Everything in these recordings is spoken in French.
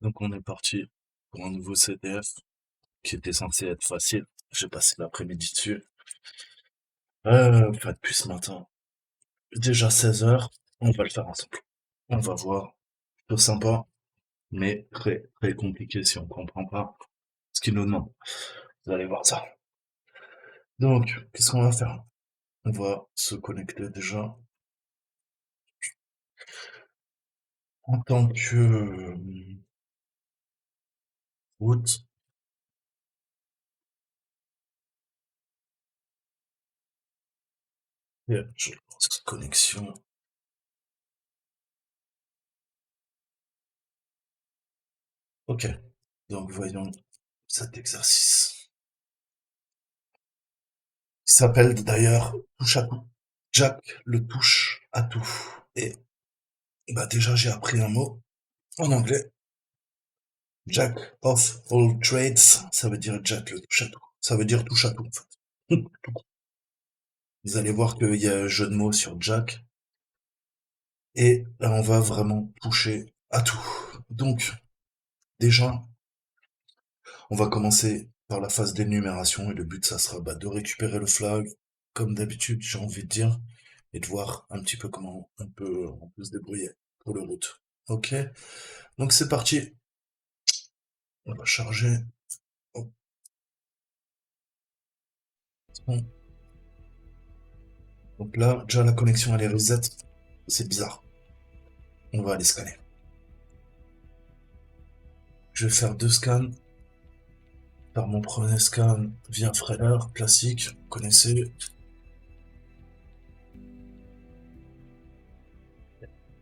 Donc on est parti pour un nouveau CDF qui était censé être facile. J'ai passé l'après-midi dessus. Enfin depuis ce matin. Déjà 16 heures, on va le faire ensemble. On va voir. Plutôt sympa, mais très très compliqué si on comprend pas ce qu'il nous demande. Vous allez voir ça. Donc, qu'est-ce qu'on va faire? On va se connecter déjà en tant que route. Et je lance connexion. Ok. Donc voyons cet exercice. Il s'appelle d'ailleurs touche à tout. Jack le touche à tout. Et bah déjà j'ai appris un mot en anglais. Jack of all trades, ça veut dire Jack le touche à tout. Ça veut dire touche à tout en fait. Vous allez voir qu'il y a un jeu de mots sur Jack. Et là on va vraiment toucher à tout. Donc déjà, on va commencer par la phase d'énumération et le but ça sera de récupérer le flag comme d'habitude j'ai envie de dire et de voir un petit peu comment on peut se débrouiller pour le route. Ok, donc c'est parti. On va charger. Oh, c'est bon. Donc là, déjà la connexion elle est reset. C'est bizarre. On va aller scanner. Je vais faire 2 scans. Faire mon premier scan via Freller, classique, vous connaissez.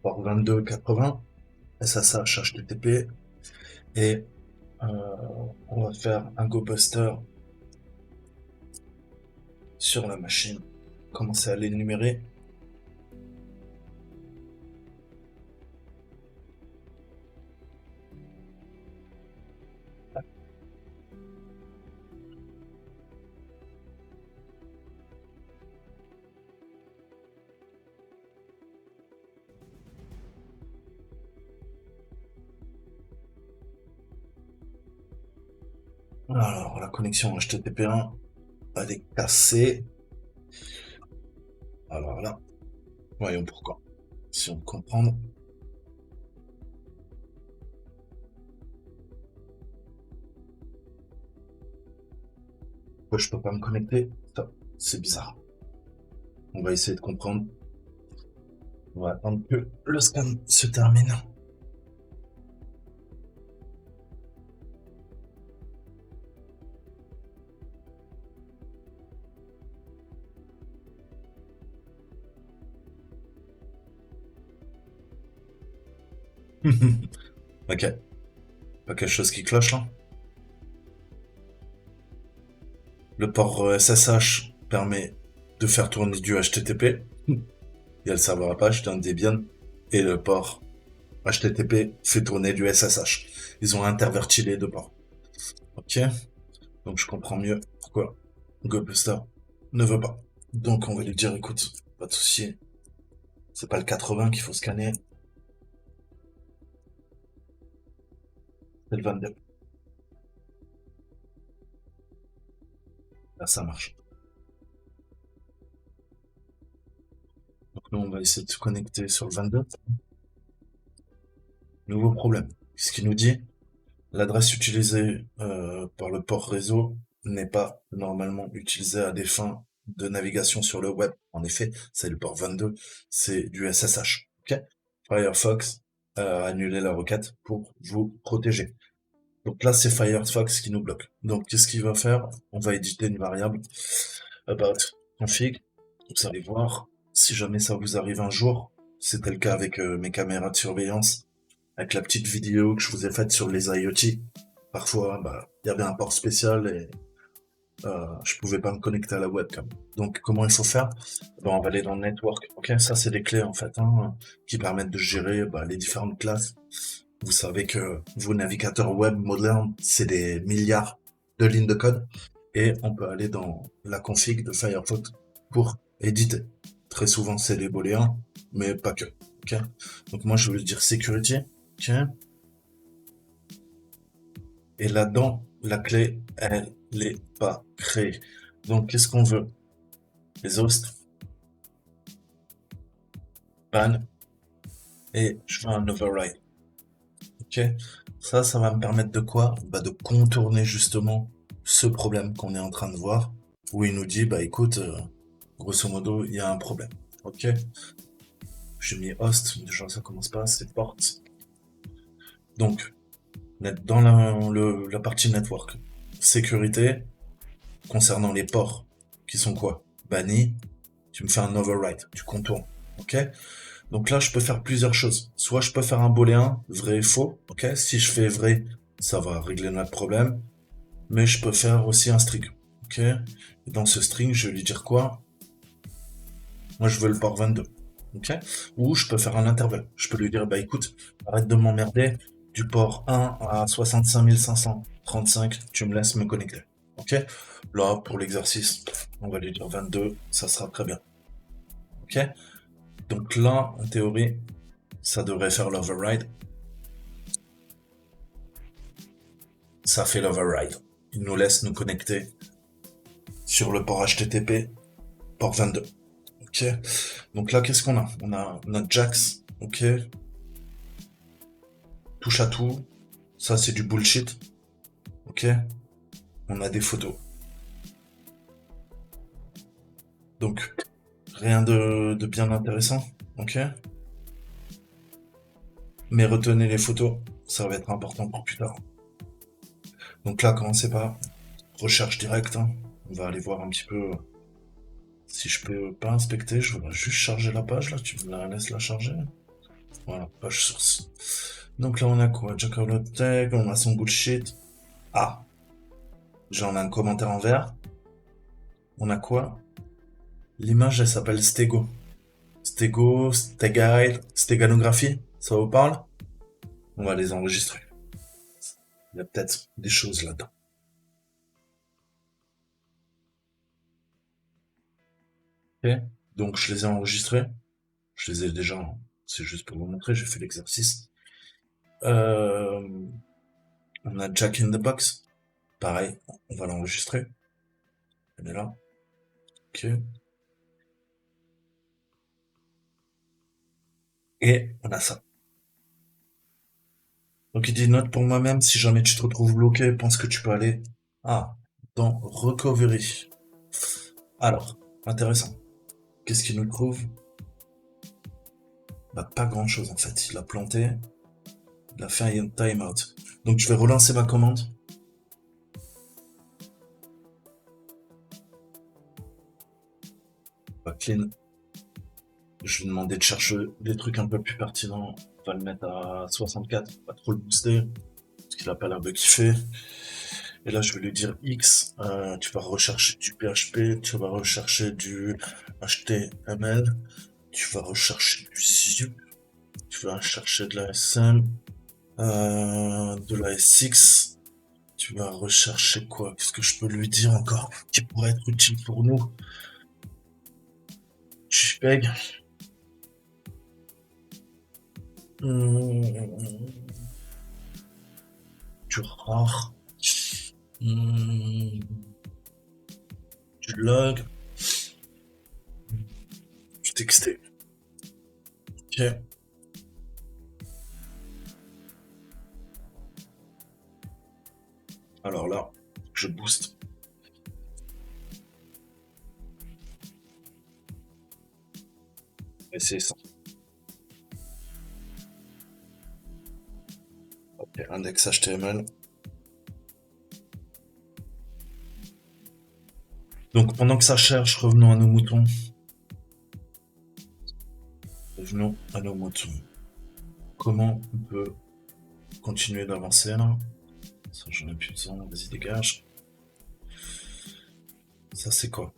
Port 2280, SSH HTTP. Et on va faire un GoBuster sur la machine. Commencer à l'énumérer. Alors, la connexion HTTP1, elle est cassée. Alors là, voyons pourquoi. Si on comprend. Pourquoi je peux pas me connecter? Ça, c'est bizarre. On va essayer de comprendre. On va attendre que le scan se termine. Ok. Pas quelque chose qui cloche là. Le port SSH permet de faire tourner du HTTP. Il y a le serveur Apache d'un Debian. Et le port HTTP fait tourner du SSH. Ils ont interverti les deux ports. Ok. Donc je comprends mieux pourquoi GoBuster ne veut pas. Donc on va lui dire écoute, pas de souci. C'est pas le 80 qu'il faut scanner. C'est le 22. Là ça marche. Donc nous on va essayer de se connecter sur le 22. Nouveau problème. Ce qu'il nous dit, l'adresse utilisée par le port réseau n'est pas normalement utilisée à des fins de navigation sur le web. En effet, c'est le port 22, c'est du SSH. Ok. Firefox a annulé la requête pour vous protéger. Donc là, c'est Firefox qui nous bloque. Donc qu'est-ce qu'il va faire? On va éditer une variable about config. Vous allez voir, si jamais ça vous arrive un jour, c'était le cas avec mes caméras de surveillance, avec la petite vidéo que je vous ai faite sur les IoT. Parfois, bah, il y avait un port spécial et je pouvais pas me connecter à la webcam. Donc, comment il faut faire? Ben, on va aller dans le network. Ok, ça c'est des clés en fait hein, qui permettent de gérer bah, les différentes classes. Vous savez que vos navigateurs web modernes, c'est des milliards de lignes de code et on peut aller dans la config de Firefox pour éditer. Très souvent, c'est des booléens, mais pas que. Ok. Donc moi, je vais dire security. Ok. Et là-dedans, la clé, elle n'est pas créée. Donc, qu'est-ce qu'on veut? Les hosts, ban, et je fais un override. Ok? Ça va me permettre de quoi? Bah, de contourner justement ce problème qu'on est en train de voir, où il nous dit, bah écoute, grosso modo, il y a un problème. Ok? J'ai mis host, déjà ça commence pas, c'est porte. Donc, dans la partie network, sécurité, concernant les ports, qui sont quoi? Bannis, tu me fais un override, tu contournes. Ok? Donc là, je peux faire plusieurs choses. Soit je peux faire un booléen, vrai et faux. Ok? Si je fais vrai, ça va régler notre problème. Mais je peux faire aussi un string. Ok? Et dans ce string, je vais lui dire quoi? Moi, je veux le port 22. Ok? Ou je peux faire un intervalle. Je peux lui dire, bah écoute, arrête de m'emmerder. Du port 1 à 65 535, tu me laisses me connecter. Ok? Là, pour l'exercice, on va lui dire 22, ça sera très bien. Ok? Donc là, en théorie, ça devrait faire l'override. Ça fait l'override. Il nous laisse nous connecter sur le port HTTP, port 22. Ok. Donc là, qu'est-ce qu'on a? On a notre Jax. Ok. Touche à tout. Ça, c'est du bullshit. Ok. On a des photos. Donc, rien de bien intéressant. Ok. Mais retenez les photos. Ça va être important pour plus tard. Donc là, commencez pas. Recherche directe. Hein. On va aller voir un petit peu si je peux pas inspecter. Je voudrais juste charger la page là. Tu me la laisses la charger. Voilà, page source. Donc là, on a quoi? Jack Tag, on a son bullshit. Ah, j'en ai un commentaire en vert. On a quoi? L'image, elle s'appelle Stego. Stego, Stegite, Steganographie. Ça vous parle? On va les enregistrer. Il y a peut-être des choses là-dedans. Ok. Donc, je les ai enregistrés. Je les ai déjà. Hein. C'est juste pour vous montrer. J'ai fait l'exercice. Euh, on a Jack in the Box. Pareil, on va l'enregistrer. Elle est là. Ok. Et on a ça. Donc il dit note pour moi-même, si jamais tu te retrouves bloqué, pense que tu peux aller dans Recovery. Alors, intéressant. Qu'est-ce qu'il nous trouve? Bah pas grand-chose en fait. Il a planté, il a fait un timeout. Donc je vais relancer ma commande. Bah, clean. Je lui ai demandé de chercher des trucs un peu plus pertinents. On va le mettre à 64, pas trop le booster, parce qu'il a pas l'air de kiffer. Et là, je vais lui dire X, tu vas rechercher du PHP, tu vas rechercher du HTML, tu vas rechercher du zip, tu vas chercher de la SM, de la SX, tu vas rechercher quoi? Qu'est-ce que je peux lui dire encore qui pourrait être utile pour nous? JPEG. Du rare. Du log. Du texté. Ok. Alors là, je booste. Et c'est ça. Ok, index HTML. Donc pendant que ça cherche, revenons à nos moutons. Revenons à nos moutons. Comment on peut continuer d'avancer là? Ça, j'en ai plus besoin, vas-y, dégage. Ça, c'est quoi?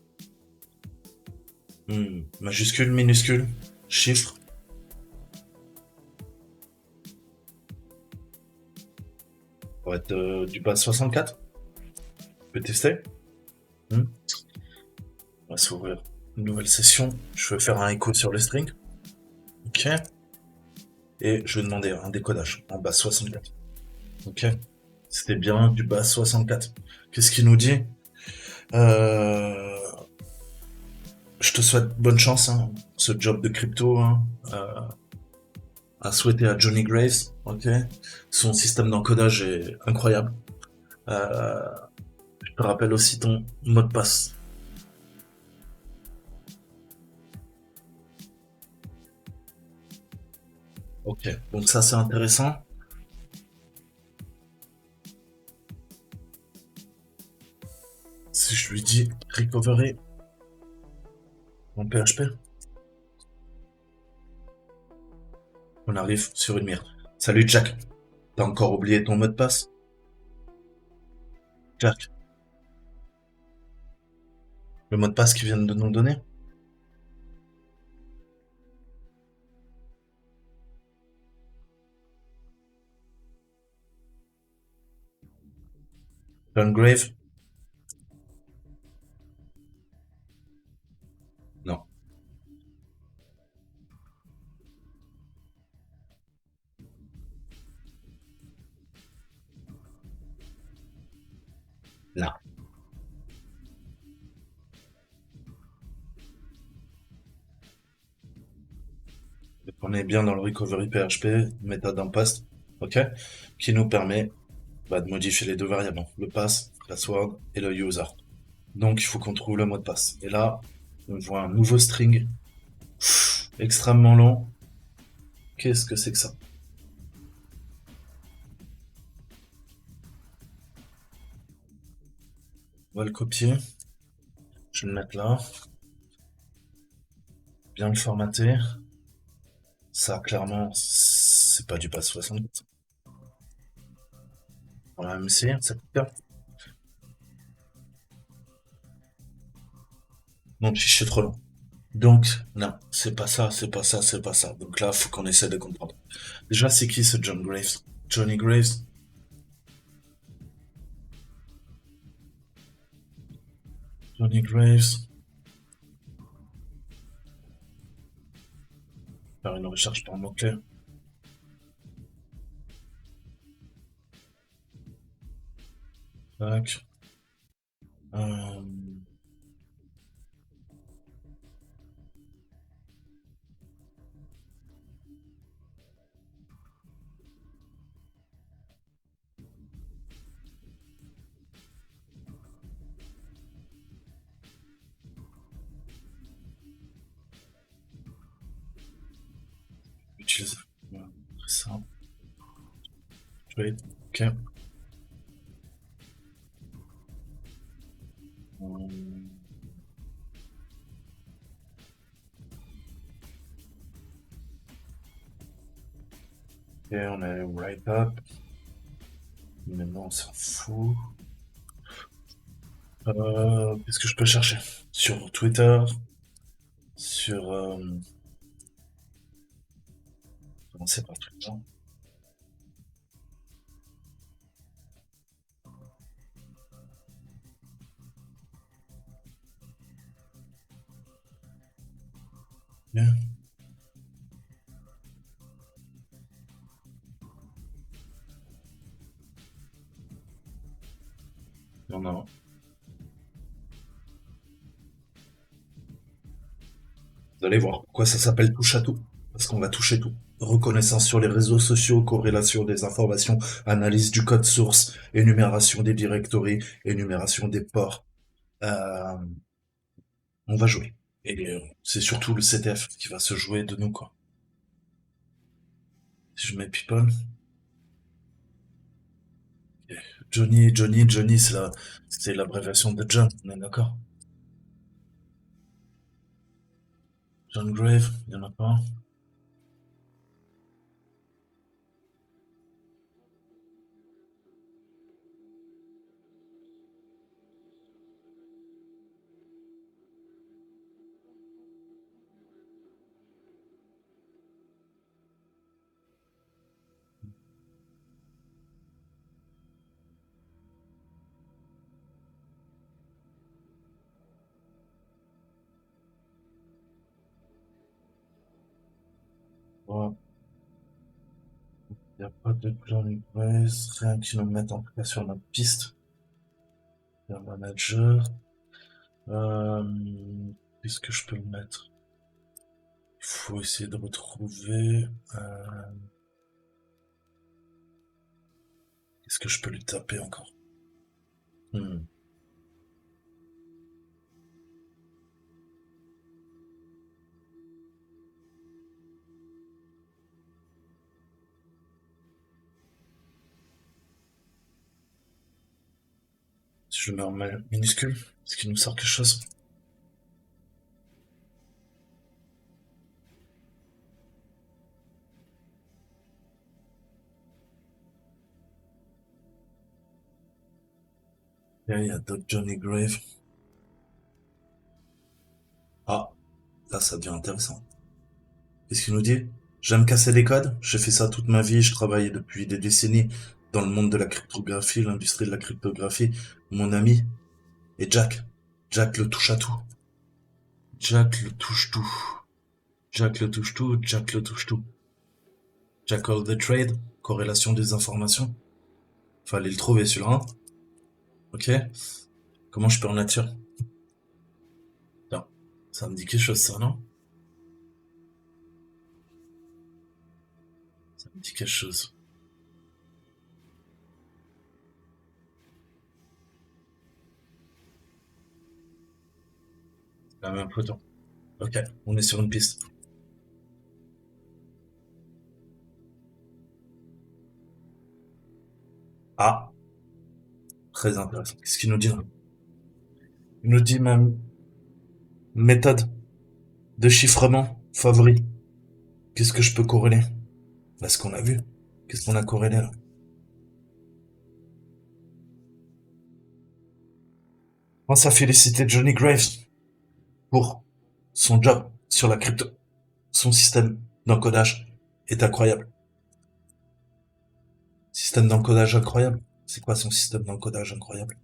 Majuscule, minuscule, chiffre. Ça va être du base 64. On peut tester. Hmm. On va s'ouvrir une nouvelle session. Je vais faire un écho sur le string. Ok. Et je vais demander un décodage en base 64. Ok. C'était bien du bas 64. Qu'est-ce qu'il nous dit? Euh, je te souhaite bonne chance, hein, ce job de crypto, hein, à souhaiter à Johnny Graves, ok? Son système d'encodage est incroyable. Euh, je te rappelle aussi ton mot de passe. Ok, donc ça c'est intéressant. Si je lui dis recovery en PHP, on arrive sur une mire. Salut Jack, t'as encore oublié ton mot de passe? Jack, le mot de passe qu'ils viennent de nous donner? John Grave? Non. Là. On est bien dans le recovery PHP, méthode d'impasse, ok? Qui nous permet de modifier les deux variables, le pass, password et le user. Donc il faut qu'on trouve le mot de passe. Et là, on voit un nouveau string extrêmement long. Qu'est-ce que c'est que ça? On va le copier. Je vais le mettre là. Bien le formater. Ça, clairement, c'est pas du pass 60. On va même essayer, ça peut faire. Mon fichier est trop long. Donc, non, c'est pas ça, c'est pas ça, c'est pas ça. Donc là, faut qu'on essaie de comprendre. Déjà, c'est qui ce John Graves? Johnny Graves? Johnny Graves. Faire une recherche par mot-clé. Tac. Euh, utilise. Ça. Wait. Ok. Et on est write up. Maintenant, on s'en fout. Qu'est-ce que je peux chercher? Sur Twitter, sur... commencer par Twitter. Bien. Non, non. Vous allez voir pourquoi ça s'appelle touche à tout. Parce qu'on va toucher tout. Reconnaissance sur les réseaux sociaux, corrélation des informations, analyse du code source, énumération des directories, énumération des ports. Euh, on va jouer. Et c'est surtout le CTF qui va se jouer de nous, quoi. Si je mets people, Johnny, c'est l'abréviation de John, on est d'accord? John Grave, il y en a pas. Il n'y a pas de Johnny Grace, rien qui nous mette en tout cas sur notre piste. Il y a un manager. Qu'est-ce que je peux le mettre? Il faut essayer de retrouver. Qu'est-ce que je peux lui taper encore? Si je le mets en minuscule, est-ce qu'il nous sort quelque chose? Là, il y a d'autres Johnny Grave. Ah, là, ça devient intéressant. Qu'est-ce qu'il nous dit? J'aime casser les codes, j'ai fait ça toute ma vie, je travaille depuis des décennies dans le monde de la cryptographie, l'industrie de la cryptographie. Mon ami est Jack. Jack le touche à tout. Jack le touche tout. Jack le touche tout, Jack le touche tout. Jack all the trade, corrélation des informations. Fallait le trouver celui-là, hein. Ok. Comment je peux en être sûr? Non. Ça me dit quelque chose ça, non? Ça me dit quelque chose. La même photo. Ok, on est sur une piste. Ah, très intéressant. Qu'est-ce qu'il nous dit là? Il nous dit ma méthode de chiffrement favori. Qu'est-ce que je peux corréler? Là, ce qu'on a vu. Qu'est-ce qu'on a corrélé là? Pense à féliciter Johnny Graves pour son job sur la crypto. Son système d'encodage est incroyable. Système d'encodage incroyable. C'est quoi son système d'encodage incroyable?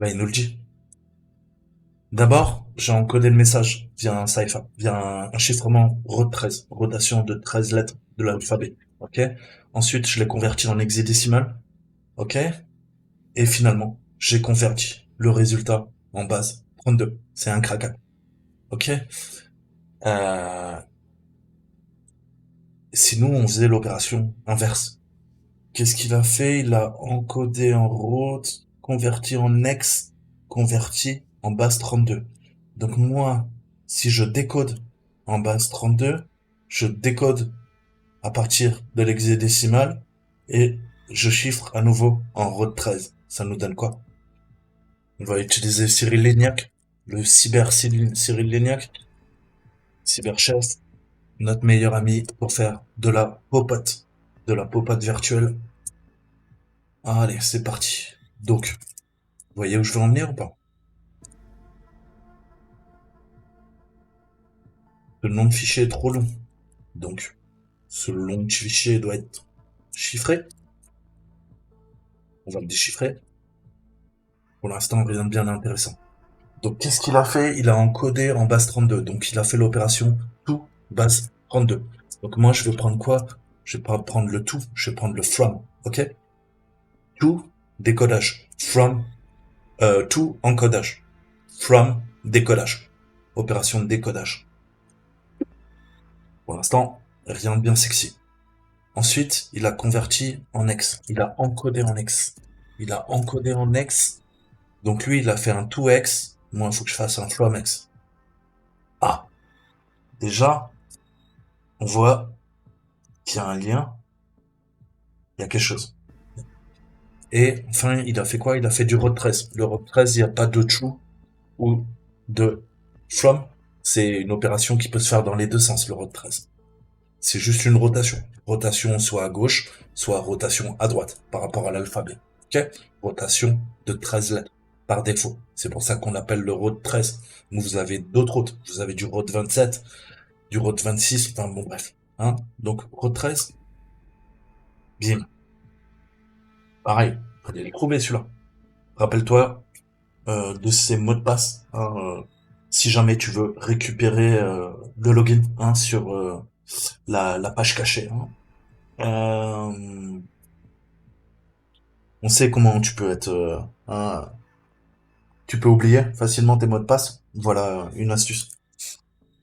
Bah, il nous le dit. D'abord, j'ai encodé le message via un cipher, via un chiffrement ROT 13, rotation de 13 lettres de l'alphabet. Ok? Ensuite, je l'ai converti en hexadécimal. Ok? Et finalement, j'ai converti le résultat en base 32. C'est un craquage. Ok? Euh, si nous, on faisait l'opération inverse, qu'est-ce qu'il a fait? Il a encodé en route, converti en hex, converti en base 32. Donc moi, si je décode en base 32, je décode à partir de l'hexadécimal et je chiffre à nouveau en route 13. Ça nous donne quoi? On va utiliser Cyril Lignac, le Cyril Lignac, cyberchef, notre meilleur ami pour faire de la popote virtuelle. Allez, c'est parti. Donc, vous voyez où je veux en venir ou pas? Le nom de fichier est trop long. Donc, ce long fichier doit être chiffré. On va le déchiffrer. Pour l'instant, rien de bien intéressant. Donc, qu'est-ce qu'il a fait? Il a encodé en base 32. Donc, il a fait l'opération tout base 32. Donc, moi, je vais prendre quoi? Je vais pas prendre le tout, je vais prendre le from. Ok? Tout décodage. Tout encodage. From décodage. Opération de décodage. Pour l'instant, rien de bien sexy. Ensuite, il a converti en hex. Il a encodé en hex. Il a encodé en hex. Donc lui, il a fait un 2x. Moi, il faut que je fasse un from x. Ah, déjà, on voit qu'il y a un lien. Il y a quelque chose. Et enfin, il a fait quoi? Il a fait du road 13. Le road 13, il n'y a pas de true ou de from. C'est une opération qui peut se faire dans les deux sens, le road 13. C'est juste une rotation. Rotation soit à gauche, soit rotation à droite par rapport à l'alphabet. Ok? Rotation de 13 lettres par défaut. C'est pour ça qu'on l'appelle le road 13. Vous avez d'autres routes. Vous avez du road 27, du road 26, enfin bon bref. Hein? Donc road 13, bim. Pareil, fallait les trouver celui-là. Rappelle-toi de ces mots de passe. Hein, si jamais tu veux récupérer le login hein, sur la page cachée, hein. Euh, on sait comment tu peux être, tu peux oublier facilement tes mots de passe. Voilà une astuce.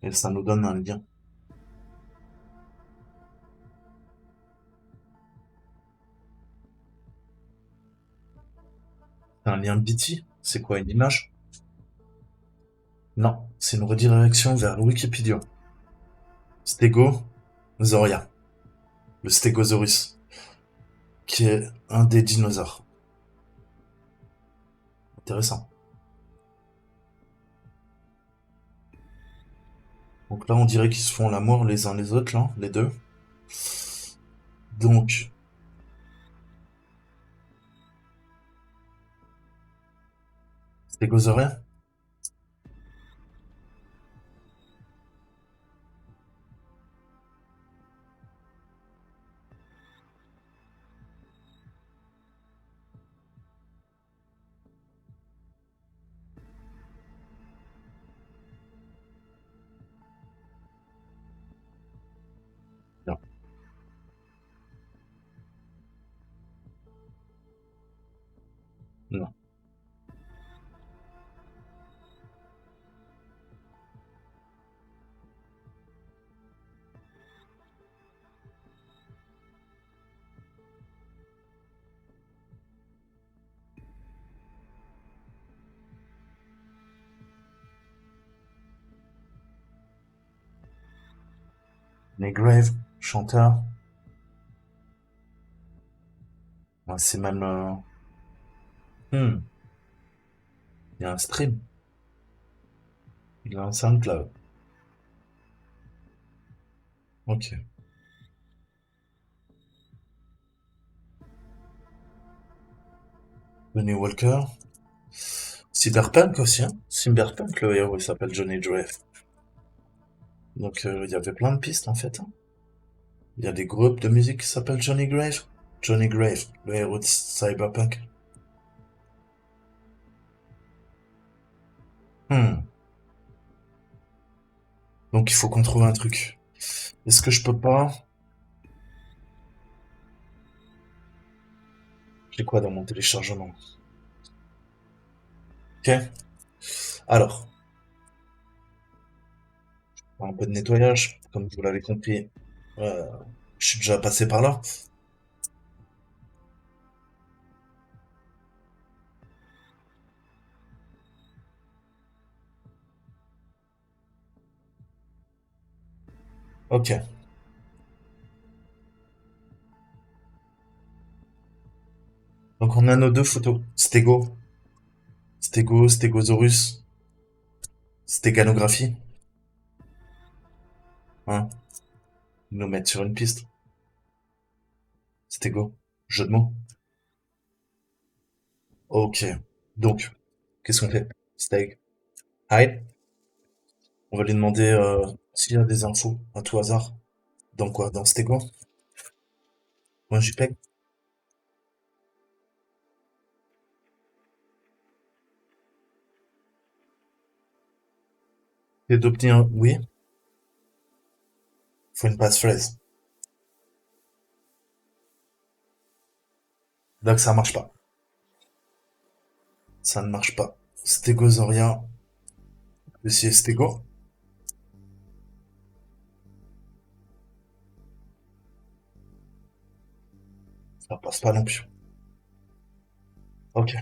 Et ça nous donne un lien. Un lien de Bitty? C'est quoi, une image? Non, c'est une redirection vers Wikipédia. Stégosaurien, le Stégosaurus, qui est un des dinosaures. Intéressant. Donc là, on dirait qu'ils se font l'amour les uns les autres, là, les deux. Donc, Stégosaurien? Non, non. Les Grave, chanteur. Ouais, c'est même... hmm, il y a un stream. Il a un SoundCloud. Ok. Johnny Walker. Cyberpunk aussi, hein. Cyberpunk, le héros, il s'appelle Johnny Grave. Donc, il y avait plein de pistes, en fait, hein. Il y a des groupes de musique qui s'appellent Johnny Grave. Johnny Grave, le héros de Cyberpunk. Hmm. Donc il faut qu'on trouve un truc. Est-ce que je peux pas... J'ai quoi dans mon téléchargement? Ok. Alors, un peu de nettoyage, comme vous l'avez compris. Euh, je suis déjà passé par là. Ok. Donc on a nos deux photos. Stégosaurus, stéganographie. Hein. Nous mettre sur une piste. Stégo. Jeu de mots. Ok. Donc, qu'est-ce qu'on fait? Steg. Hide. On va lui demander s'il y a des infos à tout hasard. Dans quoi? Dans Stego? Moi, JPEG. Et d'obtenir, oui, faut une passphrase. Donc ça marche pas. Ça ne marche pas. Stégosaurien, c'est Stégo. Ça passe pas non plus. Ok,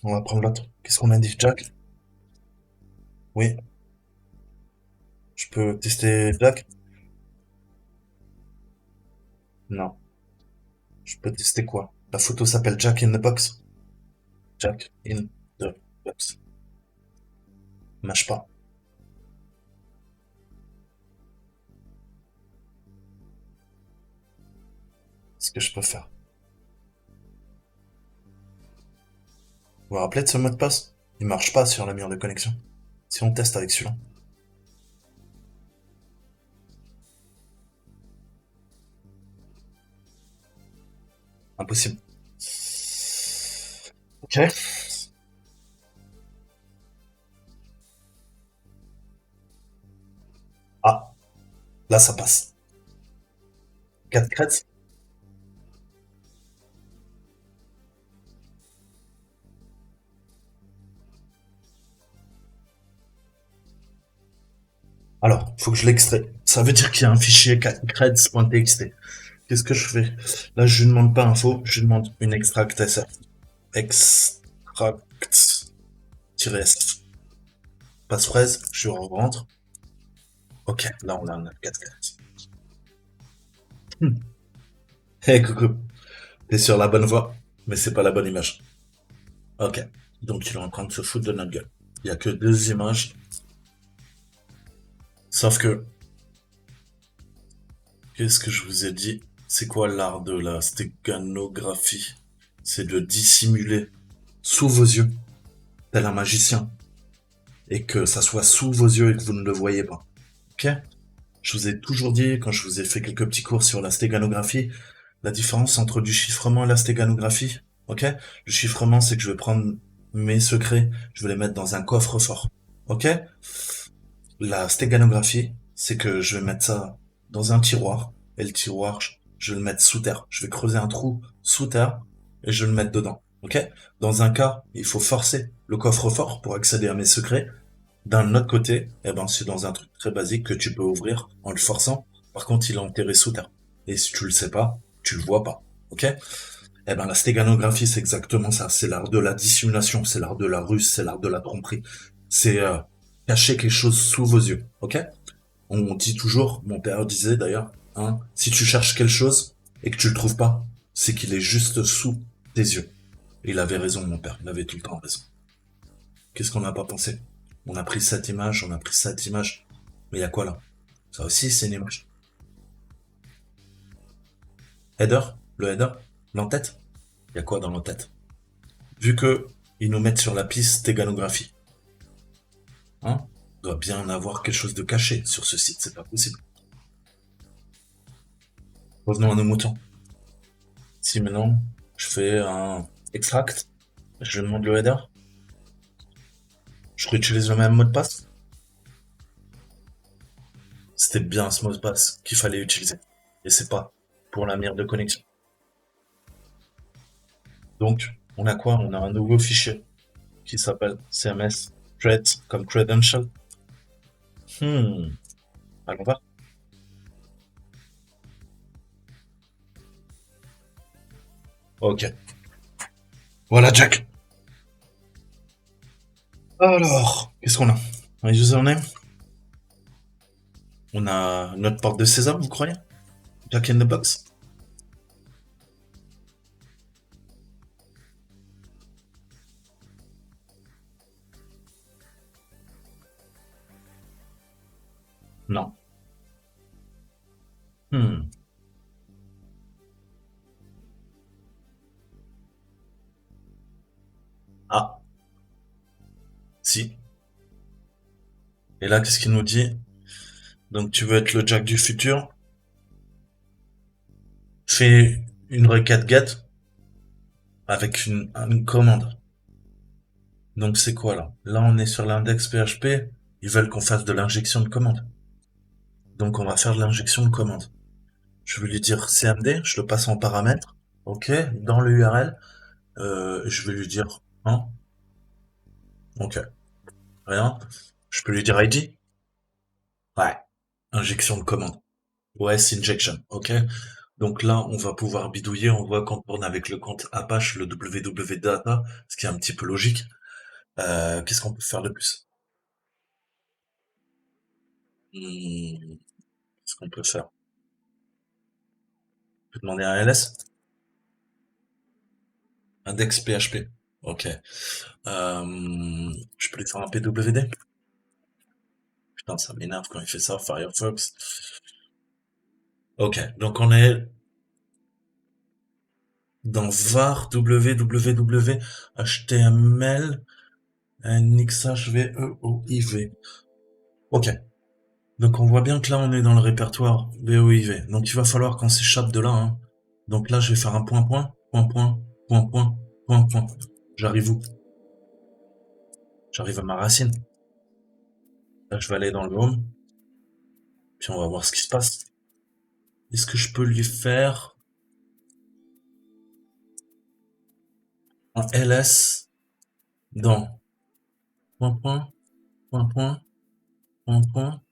on va prendre l'autre. Qu'est-ce qu'on a dit, Jack? Oui, je peux tester Jack? Non. Je peux tester quoi? La photo s'appelle Jack in the Box. Jack in the Box. Marche pas. Ce que je peux faire. Vous vous rappelez de ce mot de passe? Il marche pas sur la mur de connexion. Si on teste avec celui-là. Impossible. Ok. Ah, là ça passe. 4 crêtes. Alors, faut que je l'extrais. Ça veut dire qu'il y a un fichier 4 creds.txt. Qu'est-ce que je fais? Là, je lui demande pas info, je lui demande une extract sf. Extract-sf. Passphrase, je rentre. Ok, là, on a un 4 creds. Hey, coucou. T'es sur la bonne voie, mais c'est pas la bonne image. Ok. Donc, il est en train de se foutre de notre gueule. Il y a que deux images. Sauf que, qu'est-ce que je vous ai dit? C'est quoi l'art de la stéganographie? C'est de dissimuler sous vos yeux, tel un magicien, et que ça soit sous vos yeux et que vous ne le voyez pas. Ok? Je vous ai toujours dit, quand je vous ai fait quelques petits cours sur la stéganographie, la différence entre du chiffrement et la stéganographie. Ok? Le chiffrement, c'est que je vais prendre mes secrets, je vais les mettre dans un coffre-fort. Ok? La stéganographie, c'est que je vais mettre ça dans un tiroir, et le tiroir, je vais le mettre sous terre. Je vais creuser un trou sous terre, et je vais le mettre dedans. Ok? Dans un cas, il faut forcer le coffre-fort pour accéder à mes secrets. D'un autre côté, eh ben, c'est dans un truc très basique que tu peux ouvrir en le forçant. Par contre, il est enterré sous terre. Et si tu le sais pas, tu le vois pas. Ok? Eh ben, la stéganographie, c'est exactement ça. C'est l'art de la dissimulation, c'est l'art de la ruse, c'est l'art de la tromperie. C'est cacher quelque chose sous vos yeux. Ok? On dit toujours, mon père disait d'ailleurs, hein, si tu cherches quelque chose et que tu le trouves pas, c'est qu'il est juste sous tes yeux. Et il avait raison, mon père. Il avait tout le temps raison. Qu'est-ce qu'on n'a pas pensé? On a pris cette image, on a pris cette image. Mais il y a quoi là? Ça aussi, c'est une image. Header? Le header? L'entête? Il y a quoi dans l'entête? Vu que ils nous mettent sur la piste stéganographie, hein? Il doit bien avoir quelque chose de caché sur ce site, c'est pas possible. Revenons à nos moutons. Si maintenant, je fais un extract, je demande le header, je réutilise le même mot de passe. C'était bien ce mot de passe qu'il fallait utiliser. Et c'est pas pour la mire de connexion. Donc, on a quoi? On a un nouveau fichier qui s'appelle CMS Threads comme credential. Hmm, allons voir. Ok. Voilà, Jack. Alors, qu'est-ce qu'on a? Un username? On a notre porte de sésame, vous croyez? Jack in the box? Non. Hmm. Ah, si. Et là, qu'est-ce qu'il nous dit? Donc, tu veux être le Jack du futur? Fais une requête get avec une commande. Donc, c'est quoi là? Là, on est sur l'index PHP. Ils veulent qu'on fasse de l'injection de commande. Donc, on va faire de l'injection de commande. Je vais lui dire CMD, je le passe en paramètre. Ok, dans le URL, je vais lui dire, hein, ok, rien. Je peux lui dire ID? Ouais. Injection de commande. OS injection, ok. Donc là, on va pouvoir bidouiller, on voit qu'on tourne avec le compte Apache, le www data, ce qui est un petit peu logique. Qu'est-ce qu'on peut faire de plus? Qu'est-ce qu'on peut faire? On peut demander un LS? Index PHP. Ok. Je peux lui faire un PWD? Putain, ça m'énerve quand il fait ça, Firefox. Ok, donc on est dans var www html nxhvoiv. Ok, donc on voit bien que là on est dans le répertoire voiv. Donc il va falloir qu'on s'échappe de là, hein. Donc là je vais faire un point point point point point point point point. J'arrive où? J'arrive à ma racine. Là je vais aller dans le home, puis on va voir ce qui se passe. Est-ce que je peux lui faire un ls dans point, point, point, point, point, point,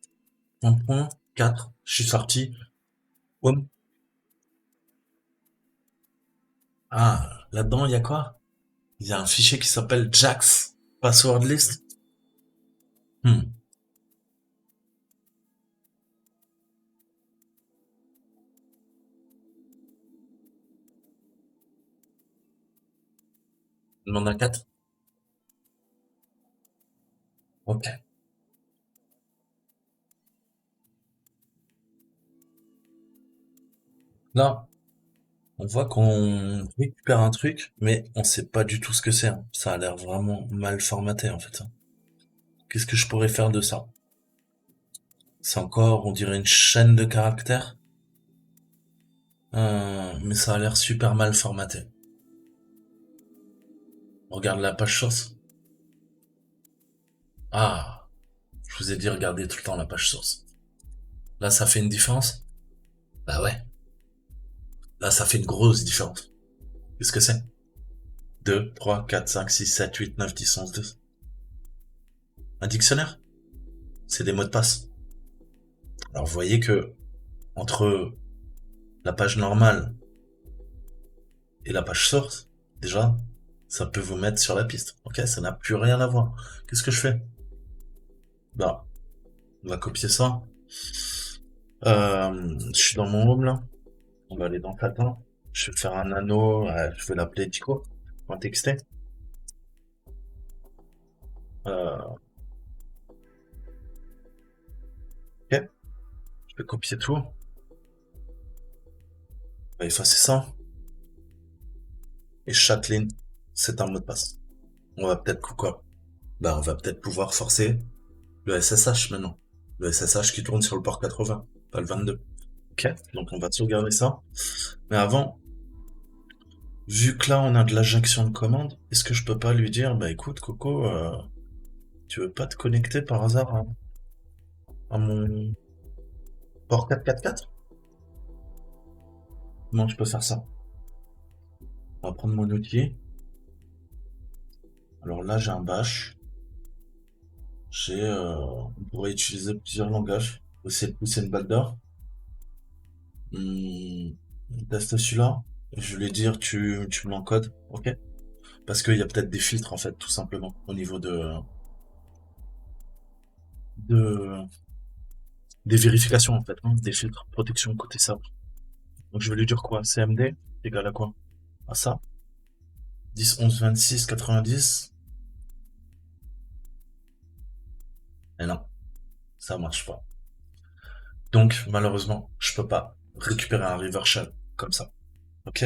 point, point, 4. Je suis sorti. Home. Ah, là-dedans, il y a quoi? Il y a un fichier qui s'appelle Jax Password List. Hmm. Il en a 4. Ok. Là, on voit qu'on récupère un truc, mais on sait pas du tout ce que c'est, hein. Ça a l'air vraiment mal formaté, en fait, hein. Qu'est-ce que je pourrais faire de ça? C'est encore, on dirait une chaîne de caractères, mais ça a l'air super mal formaté. On regarde la page source. Ah, je vous ai dit regardez tout le temps la page source. Là, ça fait une différence? Bah ouais. Là, ça fait une grosse différence. Qu'est-ce que c'est? 2, 3, 4, 5, 6, 7, 8, 9, 10, 11, 12. Un dictionnaire? C'est des mots de passe. Alors, vous voyez que entre la page normale et la page source, déjà, ça peut vous mettre sur la piste. Ok, ça n'a plus rien à voir. Qu'est-ce que je fais? Bah, on va copier ça. Je suis dans mon home là. On va aller dans Kata. Je vais faire un anneau. Je vais l'appeler Dico. .txt. Ok. Je vais copier tout. On va effacer ça. Et chaque ligne, c'est un mot de passe. On va peut-être quoi? Bah, on va peut-être pouvoir forcer le SSH maintenant. Le SSH qui tourne sur le port 80, pas le 22. Ok. Donc on va sauvegarder ça. Mais avant, vu que là on a de l'injection de commande, est-ce que je peux pas lui dire, bah écoute Coco, tu veux pas te connecter par hasard à mon port 444? Comment je peux faire ça? On va prendre mon outil. Alors là j'ai un bash. On pourrait utiliser plusieurs langages. Essayer de pousser une balle d'or. On teste celui-là. Je vais lui dire tu me l'encodes, ok? Parce qu'il y a peut-être des filtres en fait, tout simplement, au niveau de des vérifications en fait, hein, des filtres protection côté serveur. Donc je vais lui dire quoi? CMD égale à quoi? À ça. 10, 11, 26, 90. Et non, ça marche pas. Donc malheureusement, je peux pas récupérer un river shell comme ça. Ok?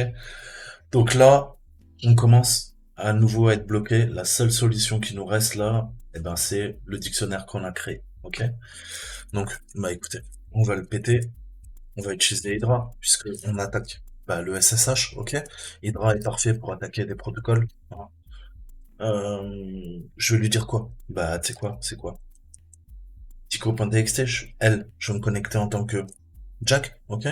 Donc là, on commence à nouveau à être bloqué. La seule solution qui nous reste là, eh ben, c'est le dictionnaire qu'on a créé. Ok? Donc, bah écoutez, on va le péter. On va utiliser Hydra, puisque on attaque bah, le SSH, ok? Hydra est parfait pour attaquer des protocoles. Voilà. Je vais lui dire quoi? Bah, tu sais quoi? C'est quoi? Tico.txt, je vais me connecter en tant que Jack, ok?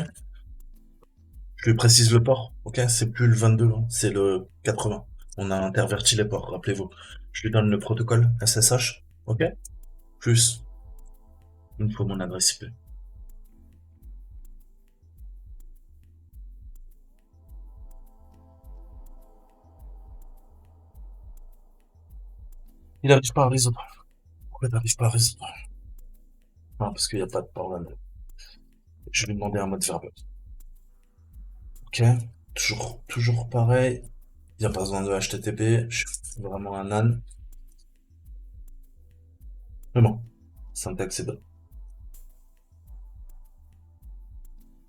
Je lui précise le port, ok? C'est plus le 22, hein, c'est le 80. On a interverti les ports, rappelez-vous. Je lui donne le protocole SSH, ok? Plus, il me faut mon adresse IP. Il n'arrive pas à résoudre. Pourquoi il n'arrive pas à résoudre? Non, parce qu'il n'y a pas de port là. Je vais lui demander un mode verbeux. Ok, toujours pareil. Il n'y a pas besoin de HTTP. Je suis vraiment un âne. Mais bon, syntaxe est bonne.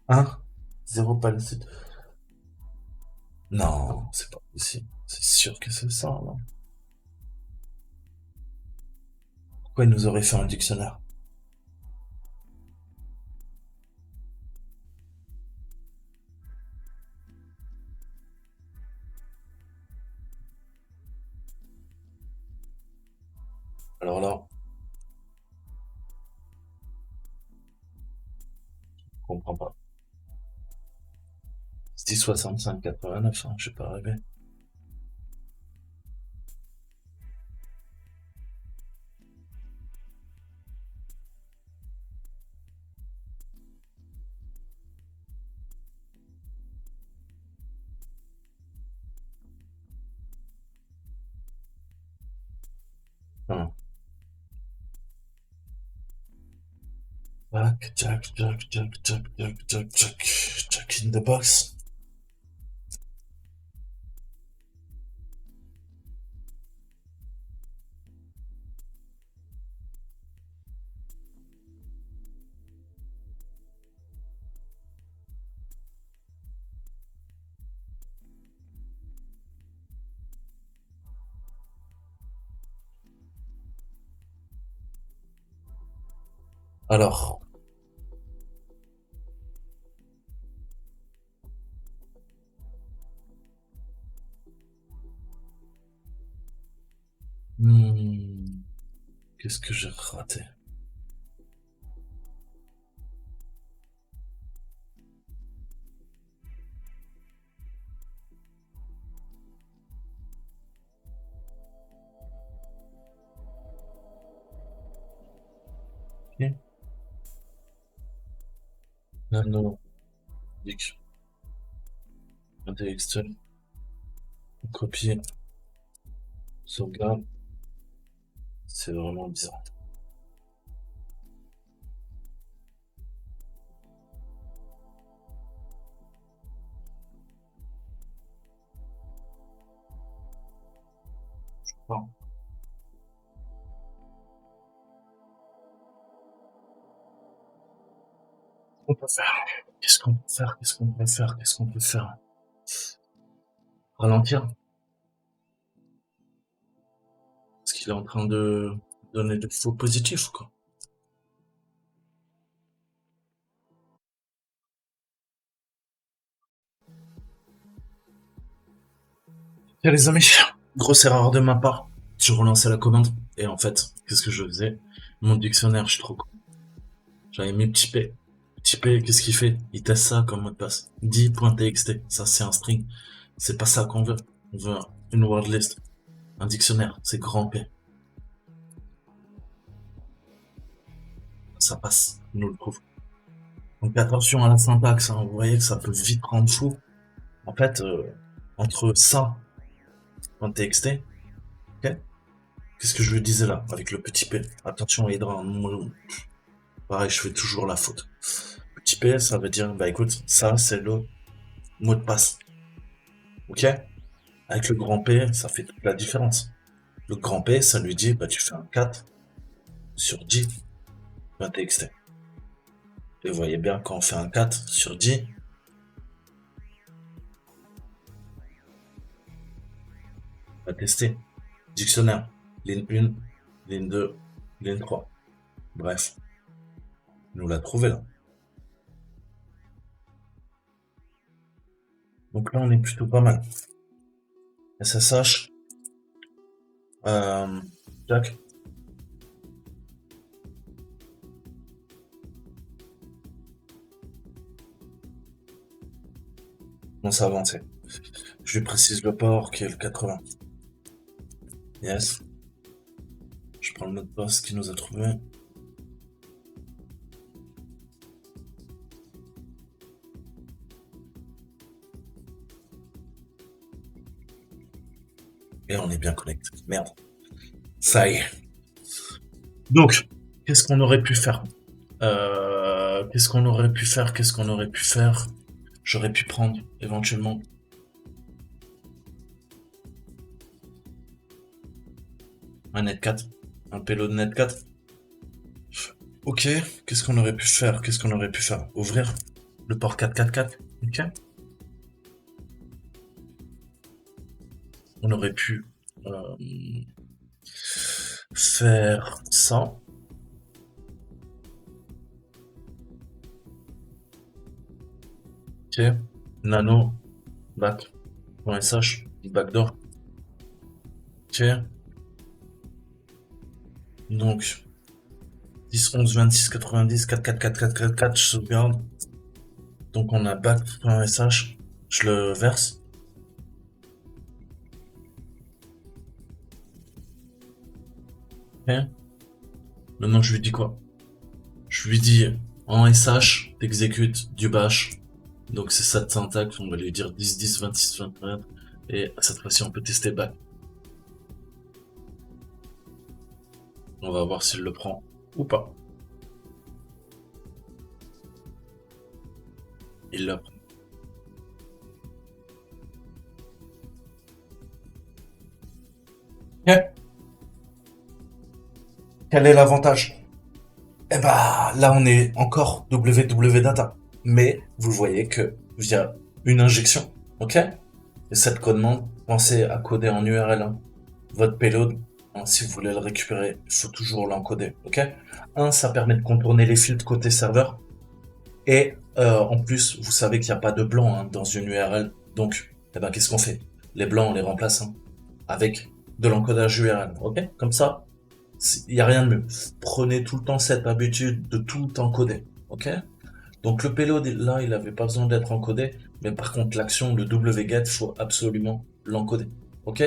1, 0 palette. Non, c'est pas possible. C'est sûr que c'est ça, là. Pourquoi il nous aurait fait un dictionnaire? Alors là, je comprends pas. 10 65 89, hein, je suis pas rêvé. Enfin, Jack, Jack, Jack, Jack, Jack, Jack, Jack, Jack, Jack in the box. Alors, hmm, qu'est-ce que j'ai raté? Ok. Nano, Dick, TXT, copier, sauvegarde, c'est vraiment bizarre. Bon, on peut faire? Qu'est-ce qu'on peut faire? Qu'est-ce qu'on peut faire? Qu'est-ce qu'on peut faire? Ralentir? Est-ce qu'il est en train de donner des faux positifs, quoi? Et les amis, grosse erreur de ma part. Je relançais la commande et en fait, qu'est-ce que je faisais? Mon dictionnaire, je suis trop con. J'avais mis petit p. Petit p, qu'est-ce qu'il fait? Il teste ça comme mot de passe. 10.txt, ça c'est un string. C'est pas ça qu'on veut. On veut une word list. Un dictionnaire, c'est grand P. Ça passe, il nous le prouve. Donc attention à la syntaxe, hein. Vous voyez que ça peut vite rendre fou. En fait, entre ça, .txt, ok? Qu'est-ce que je lui disais là, avec le petit p? Attention, Hydra, pareil, je fais toujours la faute. Petit p, ça veut dire, bah écoute, ça c'est le mot de passe. Ok? Avec le grand P, ça fait toute la différence. Le grand P, ça lui dit, bah tu fais un 4 sur 10 .txt. Et vous voyez bien, quand on fait un 4 sur 10, on va tester. Dictionnaire, ligne 1, ligne 2, ligne 3. Bref, il nous l'a trouvé là. Donc là, on est plutôt pas mal. SSH, Jack. On s'est avancé. Je lui précise le port qui est le 80. Yes. Je prends le mot de passe qu'il nous a trouvé. Et on est bien connecté. Merde. Ça y est. Donc, qu'est-ce qu'on aurait pu faire? Qu'est-ce qu'on aurait pu faire? Qu'est-ce qu'on aurait pu faire? J'aurais pu prendre éventuellement un net 4, un payload net 4. Ok, qu'est-ce qu'on aurait pu faire? Qu'est-ce qu'on aurait pu faire? Ouvrir le port 444. Ok. On aurait pu faire ça. Ok. Nano, back, .sh, backdoor. Ok. Donc, 10, 11, 26, 90, 4, 4, 4, 4, 4, 4, je sauvegarde. Donc on a back.sh. Je le verse. Ok. Maintenant, je lui dis quoi? Je lui dis en SH, t'exécutes du bash. Donc c'est ça de syntaxe, on va lui dire 10, 10, 26, 24. Et cette fois-ci, on peut tester back. On va voir s'il le prend ou pas. Il le prend. Ok. Quel est l'avantage? Eh bah, là, on est encore WW Data. Mais vous voyez que via une injection, ok? Et cette commande, pensez à coder en URL1. Votre payload, hein, si vous voulez le récupérer, il faut toujours l'encoder, ok? Ça permet de contourner les filtres côté serveur. Et en plus, vous savez qu'il n'y a pas de blanc hein, dans une URL. Donc, eh ben, qu'est-ce qu'on fait? Les blancs, on les remplace hein, avec de l'encodage URL, ok? Comme ça, il n'y a rien de mieux. Prenez tout le temps cette habitude de tout encoder, ok? Donc le payload, là, il n'avait pas besoin d'être encodé, mais par contre, l'action, le wget, il faut absolument l'encoder, ok?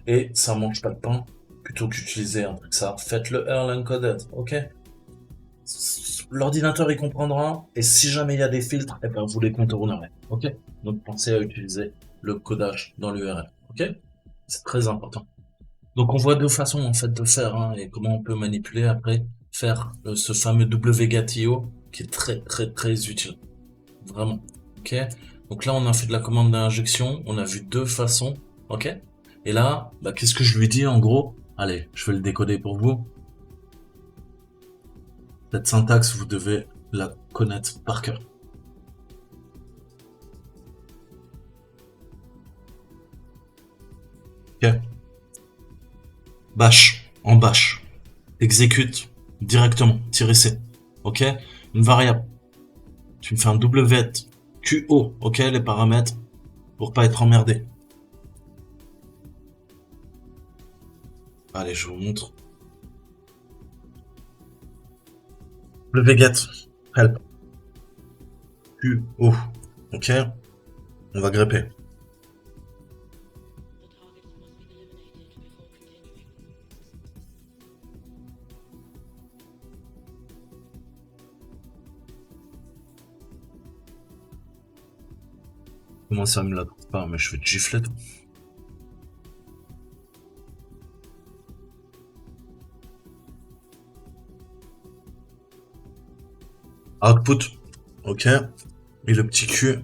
Et ça mange pas de pain, plutôt qu'utiliser un truc ça, faites le Erlang encoded, ok? L'ordinateur il comprendra, et si jamais il y a des filtres, eh ben vous les contournerez, ok? Donc pensez à utiliser le codage dans l'URL, ok? C'est très important. Donc on voit deux façons en fait de faire hein, et comment on peut manipuler après faire ce fameux wgetio qui est très très très utile, vraiment. Ok. Donc là on a fait de la commande d'injection, on a vu deux façons, ok. Et là, bah, qu'est-ce que je lui dis en gros? Allez, je vais le décoder pour vous. Cette syntaxe, vous devez la connaître par cœur. Ok. Bash, en bash, exécute directement, -c. Ok. Une variable. Tu me fais un wget QO, ok, les paramètres pour pas être emmerdé. Allez, je vous montre. Wget help QO, ok. On va grepper. Comment ça me la trouve pas, mais je vais te gifler. Output, ok. Et le petit Q.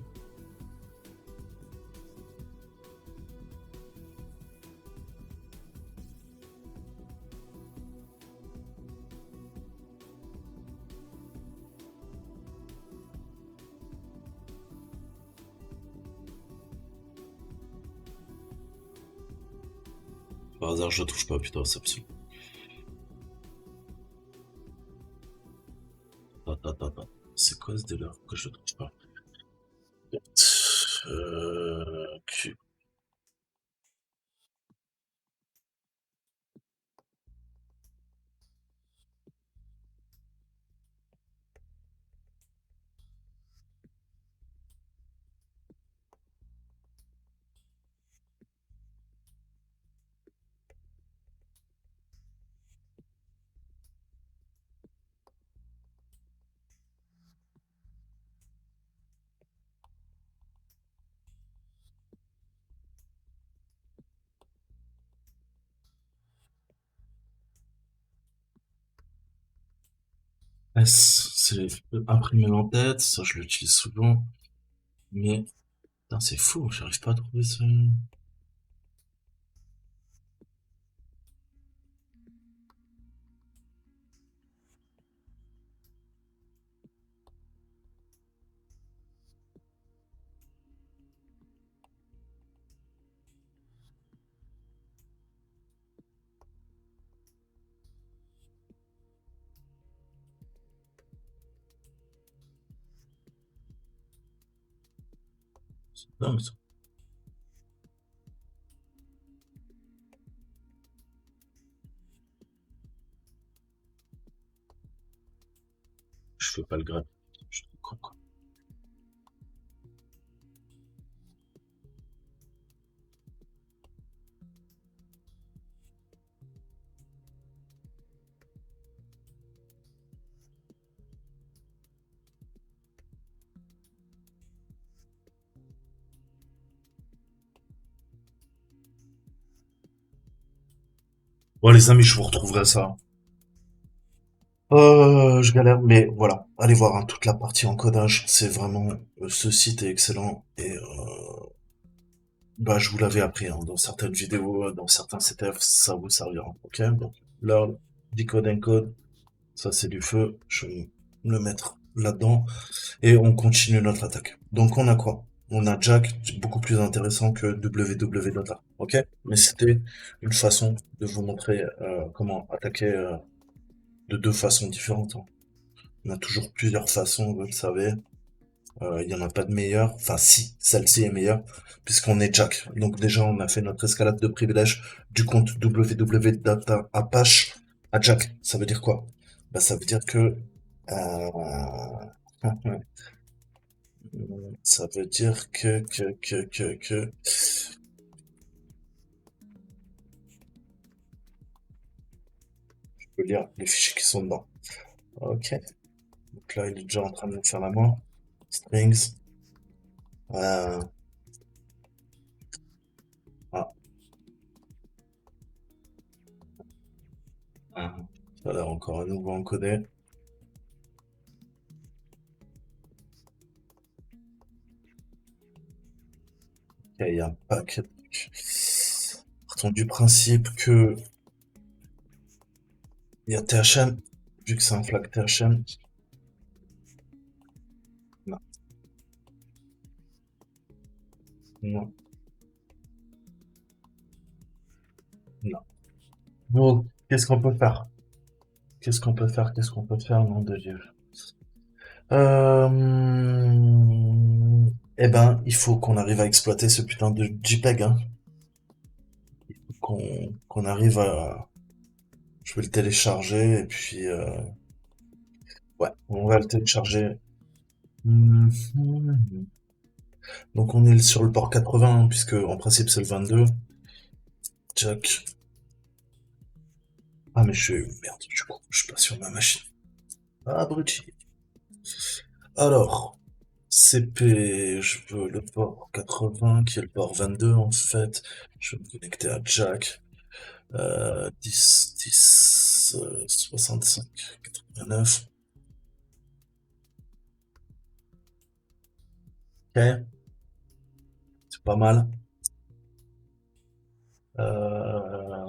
Par hasard, je le trouve pas, putain, c'est absolu. C'est quoi ce délire que je le trouve pas? Q. S, c'est imprimer en tête, ça je l'utilise souvent. Mais, putain, c'est fou, j'arrive pas à trouver ça. C'est dingue ça. Je fais pas le grep. Je suis con, quoi. Bon, les amis, je vous retrouverai ça. Je galère, mais voilà. Allez voir hein, toute la partie encodage. C'est vraiment, ce site est excellent et bah, je vous l'avais appris hein, dans certaines vidéos, dans certains CTF, ça vous servira. Ok? Donc là, decode encode, ça c'est du feu. Je vais me le mettre là-dedans et on continue notre attaque. Donc on a quoi? On a Jack, beaucoup plus intéressant que WW Data. Ok? Mais c'était une façon de vous montrer comment attaquer de deux façons différentes, hein. On a toujours plusieurs façons, vous le savez. Il n'y en a pas de meilleure. Enfin, si, celle-ci est meilleure, puisqu'on est Jack. Donc déjà, on a fait notre escalade de privilèges du compte www.data Apache à Jack. Ça veut dire quoi? Bah, ça veut dire que... ça veut dire que... Je peux lire les fichiers qui sont dedans. Ok. Donc là, il est déjà en train de me faire la mort. Strings. Euh, ah, ah. Ça a l'air encore à nouveau encodé. Il y a un paquet de trucs. Partons du principe que il y a THM, vu que c'est un flag THM. Non, non, non. Bon, qu'est-ce qu'on peut faire? Qu'est-ce qu'on peut faire? Qu'est-ce qu'on peut faire, nom de Dieu? Eh ben, il faut qu'on arrive à exploiter ce putain de JPEG, hein. Qu'on arrive à... Je vais le télécharger, et puis... ouais, on va le télécharger. Mhm. Donc on est sur le port 80, hein, puisque en principe c'est le 22. Jack. Ah mais je suis... Merde, je suis pas sur ma machine. Ah, abruti. Alors, CP, je veux le port 80, qui est le port 22 en fait. Je vais me connecter à Jack. 10, 10, 65, 89. Ok, c'est pas mal. Ah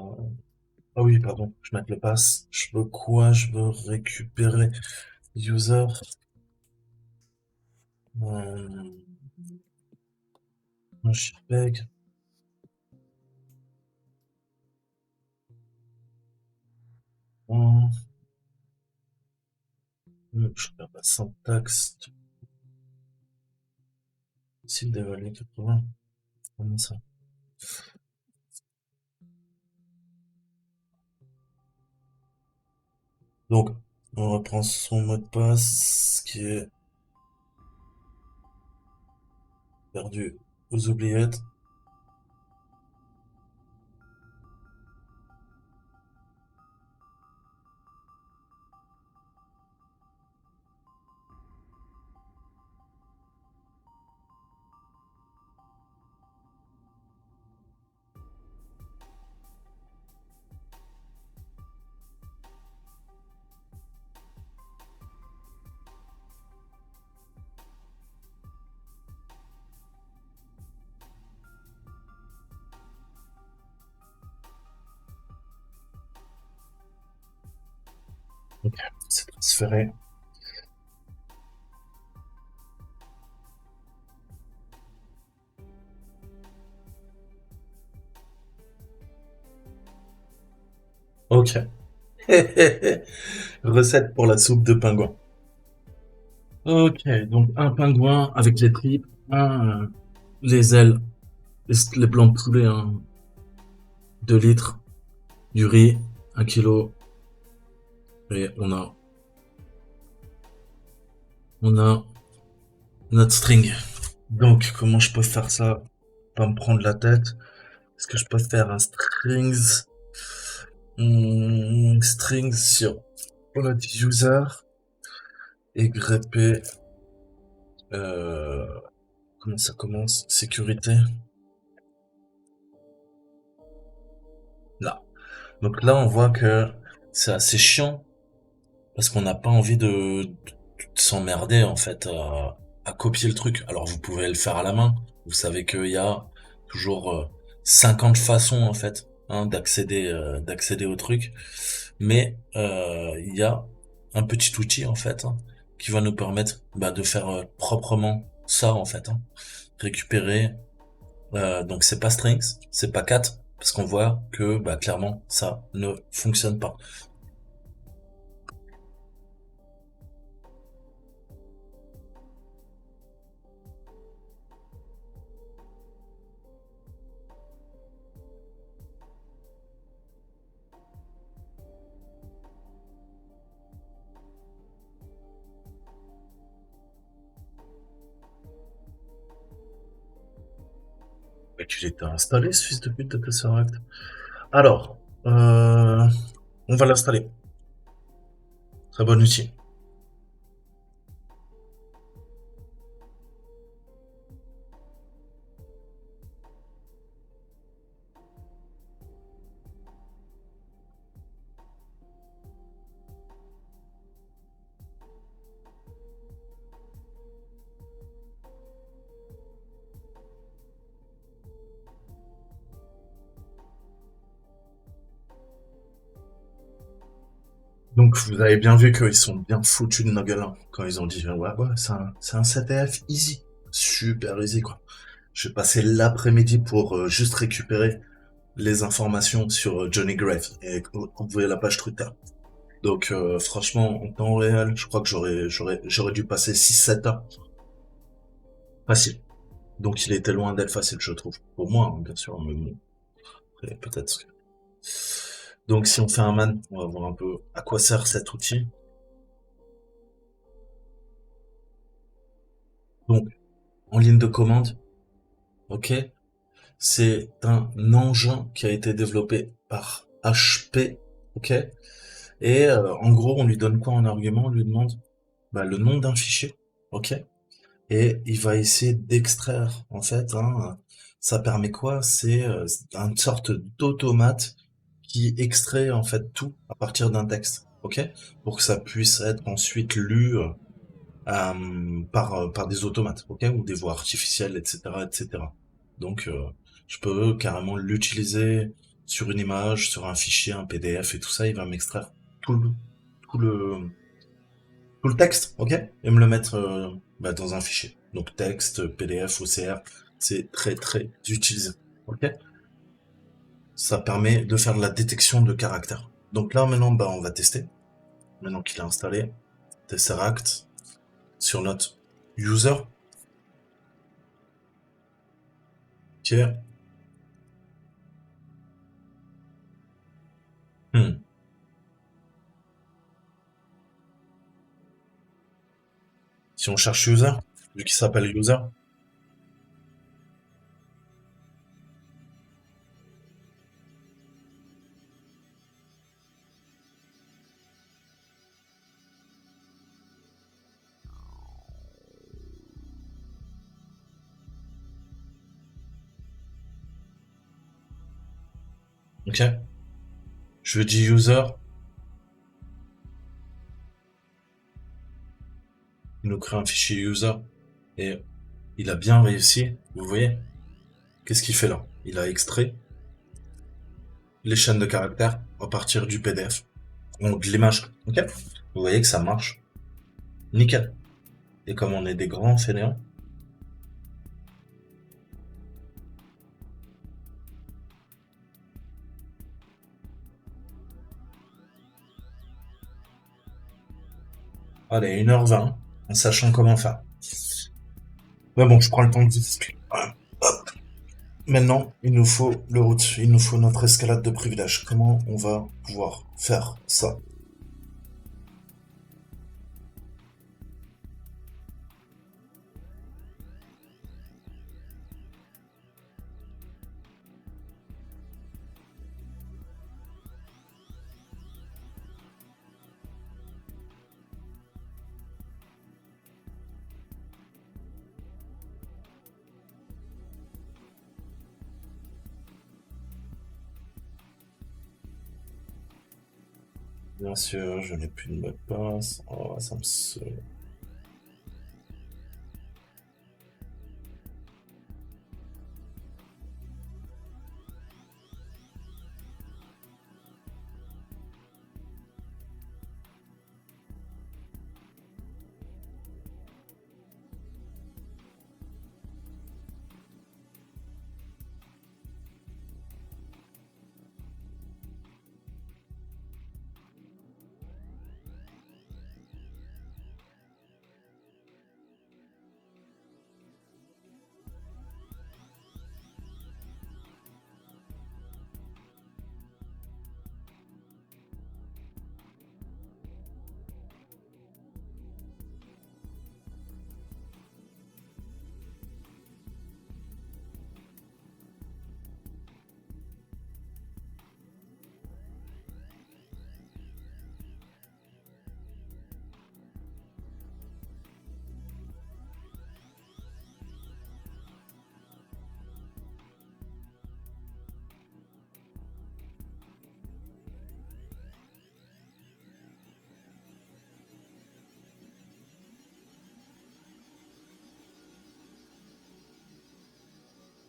oui, pardon, je mets le pass. Je veux quoi? Je veux récupérer user. Euh, un JPEG. Hum, je regarde la syntaxe. Possible d'évaluer 80. Comment ça? Donc, on reprend son mot de passe qui est perdu aux oubliettes. Ok, c'est transféré. Ok. Recette pour la soupe de pingouin. Ok, donc un pingouin avec les tripes, les ailes, les blancs de poulet, hein, 2 litres, du riz, 1 kilo, et on a notre string. Donc, comment je peux faire ça? Pas me prendre la tête. Est-ce que je peux faire un strings, strings sur le user et grepper, euh, comment ça commence? Sécurité. Là. Donc là, on voit que c'est assez chiant parce qu'on n'a pas envie de s'emmerder en fait à copier le truc. Alors vous pouvez le faire à la main. Vous savez qu'il y a toujours 50 façons en fait d'accéder au truc. Mais il y a un petit outil en fait qui va nous permettre de faire proprement ça en fait. Récupérer. Donc c'est pas strings, c'est pas cat parce qu'on voit que clairement ça ne fonctionne pas. Mais tu l'étais installé ce fils de pute de Tesseract. Alors, on va l'installer. Très bon outil. Donc vous avez bien vu qu'ils sont bien foutus de nos gueules hein, quand ils ont dit ouais c'est un CTF easy, super easy quoi. Je vais passer l'après-midi pour juste récupérer les informations sur Johnny Grave et envoyer la page Twitter. Donc franchement en temps réel, je crois que j'aurais dû passer 6-7 heures facile. Donc il était loin d'être facile je trouve. Pour moi hein, bien sûr, mais bon, après, peut-être. Donc si on fait un man, on va voir un peu à quoi sert cet outil. Donc en ligne de commande, ok, c'est un engin qui a été développé par HP, ok, et en gros on lui donne quoi en argument? On lui demande le nom d'un fichier, ok, et il va essayer d'extraire en fait. Ça permet quoi? C'est une sorte d'automate qui extrait en fait tout à partir d'un texte, ok, pour que ça puisse être ensuite lu par des automates, ok, ou des voix artificielles, etc., etc. Donc, je peux carrément l'utiliser sur une image, sur un fichier, un PDF et tout ça, il va m'extraire tout le, tout le, tout le texte, ok, et me le mettre dans un fichier. Donc texte, PDF, OCR, c'est très très utilisé, ok. Ça permet de faire de la détection de caractères. Donc là maintenant, on va tester. Maintenant qu'il est installé, Tesseract sur notre user. Ok. Hmm. Si on cherche user, vu qu'il s'appelle user, ok. Je dis user, il nous crée un fichier user et il a bien réussi. Vous voyez, qu'est-ce qu'il fait là? Il a extrait les chaînes de caractères à partir du PDF, donc de l'image. Ok. Vous voyez que ça marche, nickel. Et comme on est des grands fainéants, allez, 1h20, en sachant comment faire. Mais bon, je prends le temps de vous expliquer. Voilà. Hop. Maintenant, il nous faut le route, il nous faut notre escalade de privilèges. Comment on va pouvoir faire ça? Bien sûr, je n'ai plus de mot de passe. Oh, ça me saoule.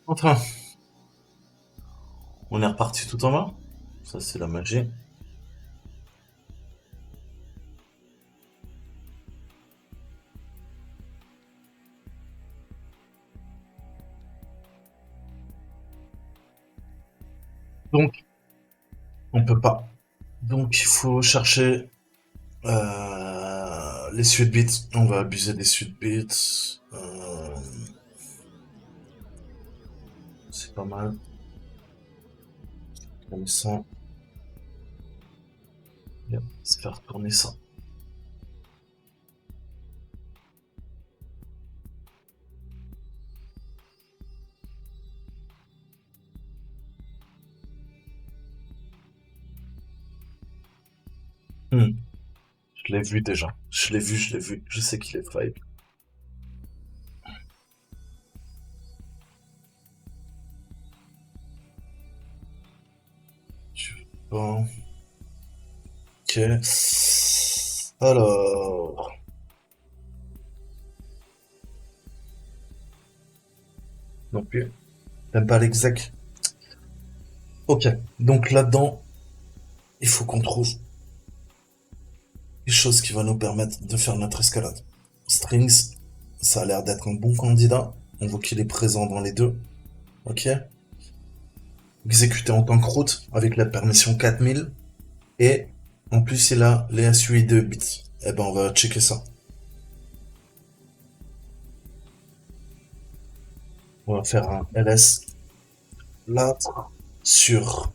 Enfin, on est reparti tout en bas. Ça, c'est la magie. Donc, on peut pas. Donc, il faut chercher les suite bits. On va abuser des suite bits. C'est pas mal. Comme ça. Bien, c'est faire tourner ça. Hmm. Je l'ai vu déjà. Je l'ai vu, je l'ai vu. Je sais qu'il est five. Bon. Ok. Alors. Non plus. T'aimes pas l'exec. Ok. Donc là-dedans, il faut qu'on trouve des choses qui vont nous permettre de faire notre escalade. Strings, ça a l'air d'être un bon candidat. On voit qu'il est présent dans les deux. Ok. Exécuté en tant que route avec la permission 4000. Et en plus, il a les SUI 2 bits. Eh ben, on va checker ça. On va faire un ls là sur.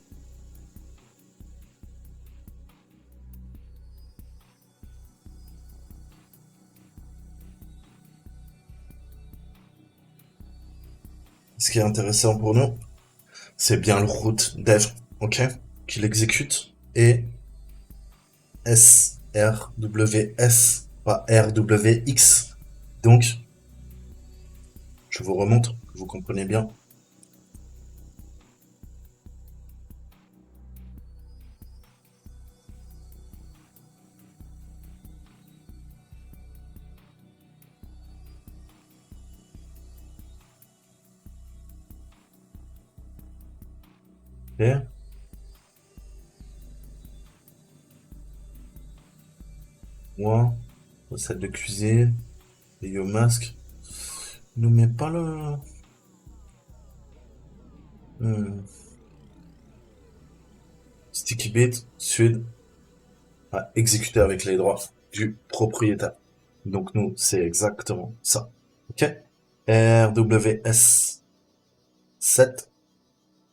Ce qui est intéressant pour nous, c'est bien le route dev, ok, qu'il exécute et SRWS, pas RWX. Donc, je vous remonte, que vous comprenez bien. Ok. Moi, recette de cuisine, et Yo masque. Ne met pas le. Hmm. Sticky bit, sud, à exécuter avec les droits du propriétaire. Donc nous, c'est exactement ça. Ok? RWS 7,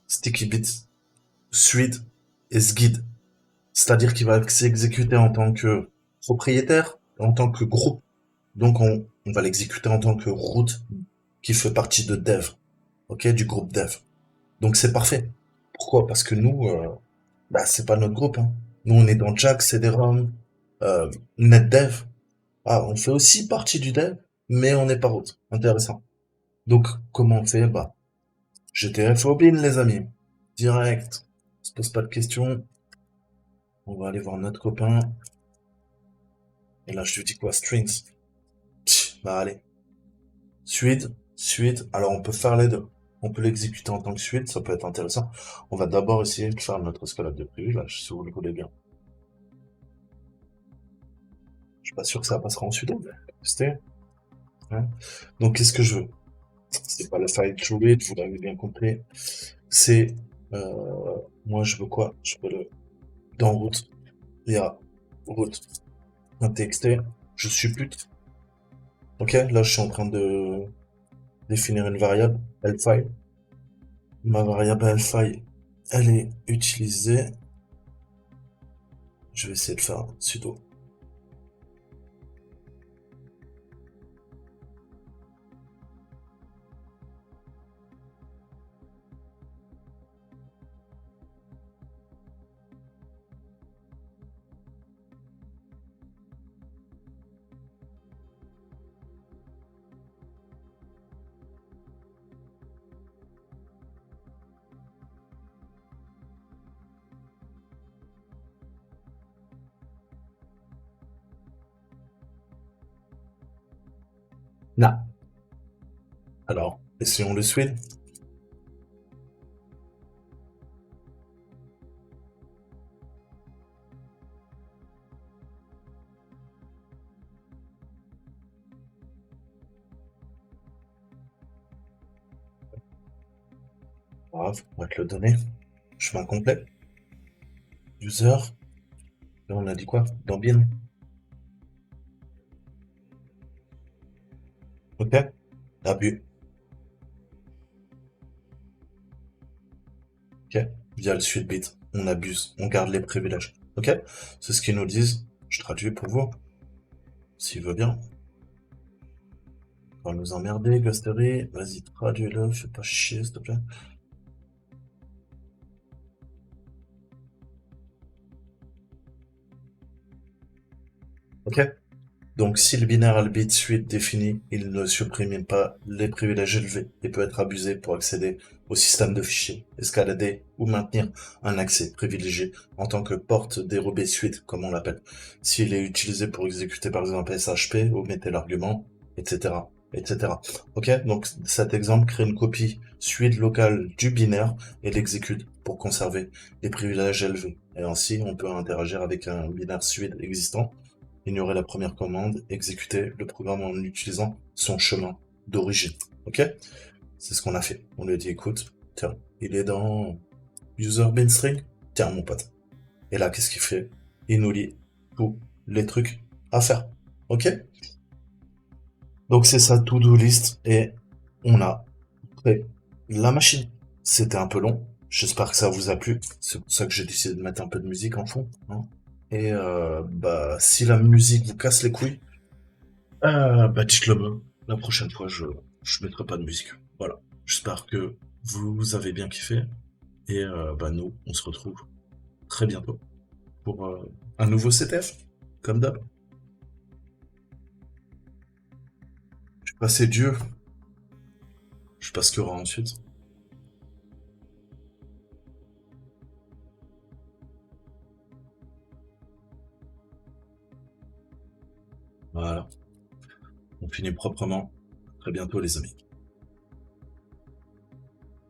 sticky bit, suite et sguid. C'est-à-dire qu'il va s'exécuter en tant que propriétaire, en tant que groupe. Donc on va l'exécuter en tant que route qui fait partie de dev, ok, du groupe dev. Donc c'est parfait. Pourquoi? Parce que nous, bah c'est pas notre groupe, hein. Nous on est dans Jack, CD-ROM, NetDev. Ah, on fait aussi partie du dev, mais on n'est pas route. Intéressant. Donc comment on fait? Bah GTF Obin les amis, direct. On se pose pas de questions. On va aller voir notre copain. Et là, je lui dis quoi? Strings. Bah allez. Suite. Alors, on peut faire les deux. On peut l'exécuter en tant que suite, ça peut être intéressant. On va d'abord essayer de faire notre escalade de privilège, si vous le voulez bien. Je suis pas sûr que ça passera en sudo, mais tester. Hein. Donc, qu'est-ce que je veux? C'est pas le file to read, vous l'avez bien compris. C'est, moi, je veux quoi? Je veux le, dans route, il y a route, un txt, je suppute. Ok, là, je suis en train de définir une variable, lfile. Ma variable lfile, elle est utilisée. Je vais essayer de faire sudo. Non. Alors, essayons le swing. Bravo, on va te le donner. Chemin complet. User. Là, on a dit quoi? Dans bin. Ok. Abus. Ok. Via le suite bit. On abuse. On garde les privilèges. Ok. C'est ce qu'ils nous disent. Je traduis pour vous. S'il veut bien. On va nous emmerder, Ghostery. Vas-y, traduis-le. Fais pas chier, s'il te plaît. Ok. Donc, si le binaire a le bit suite défini, il ne supprime pas les privilèges élevés et peut être abusé pour accéder au système de fichiers, escalader ou maintenir un accès privilégié en tant que porte dérobée suite, comme on l'appelle. S'il est utilisé pour exécuter par exemple SHP, omettez l'argument, etc., etc. Ok, donc cet exemple crée une copie suite locale du binaire et l'exécute pour conserver les privilèges élevés. Et ainsi, on peut interagir avec un binaire suite existant, ignorer la première commande, exécuter le programme en utilisant son chemin d'origine. Ok? C'est ce qu'on a fait. On lui a dit, écoute, tiens, il est dans user bin string. Tiens, mon pote. Et là, qu'est-ce qu'il fait? Il nous lit tous les trucs à faire. Ok? Donc c'est sa to-do list et on a fait la machine. C'était un peu long. J'espère que ça vous a plu. C'est pour ça que j'ai décidé de mettre un peu de musique en fond. Hein. Et bah, si la musique vous casse les couilles, bah dites-le moi. La prochaine fois, je mettrai pas de musique. Voilà. J'espère que vous avez bien kiffé. Et bah nous, on se retrouve très bientôt pour un nouveau CTF, comme d'hab. Je vais passer Dieu. Je passe qu'il y aura ensuite. Voilà. On finit proprement. Très bientôt, les amis.